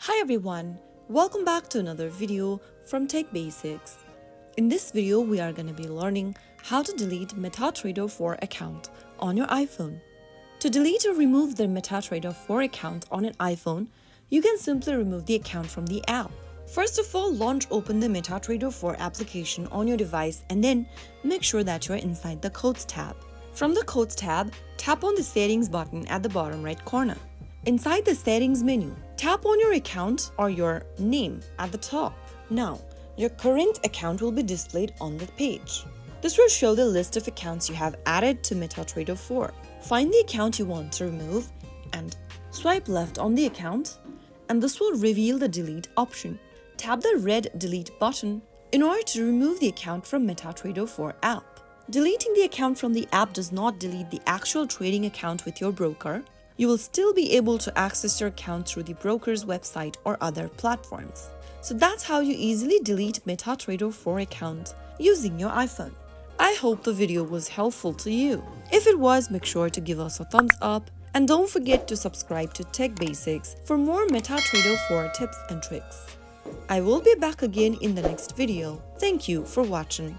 Hi everyone, welcome back to another video from Tech Basics. In this video, we are going to be learning how to delete Metatrader 4 account on your iPhone. To delete or remove the Metatrader 4 account on an iPhone, you can simply remove the account from the app. First of all, open the Metatrader 4 application on your device and then make sure that you are inside the Codes tab. From the Codes tab, tap on the Settings button at the bottom right corner. Inside the Settings menu, tap on your account or your name at the top. Now, your current account will be displayed on the page. This will show the list of accounts you have added to Metatrader 4. Find the account you want to remove and swipe left on the account, and this will reveal the delete option. Tap the red delete button in order to remove the account from Metatrader 4 app. Deleting the account from the app does not delete the actual trading account with your broker. You will still be able to access your account through the broker's website or other platforms. So that's how you easily delete Metatrader 4 account using your iPhone. I hope the video was helpful to you. If it was, make sure to give us a thumbs up and don't forget to subscribe to Tech Basics for more Metatrader 4 tips and tricks. I will be back again in the next video. Thank you for watching.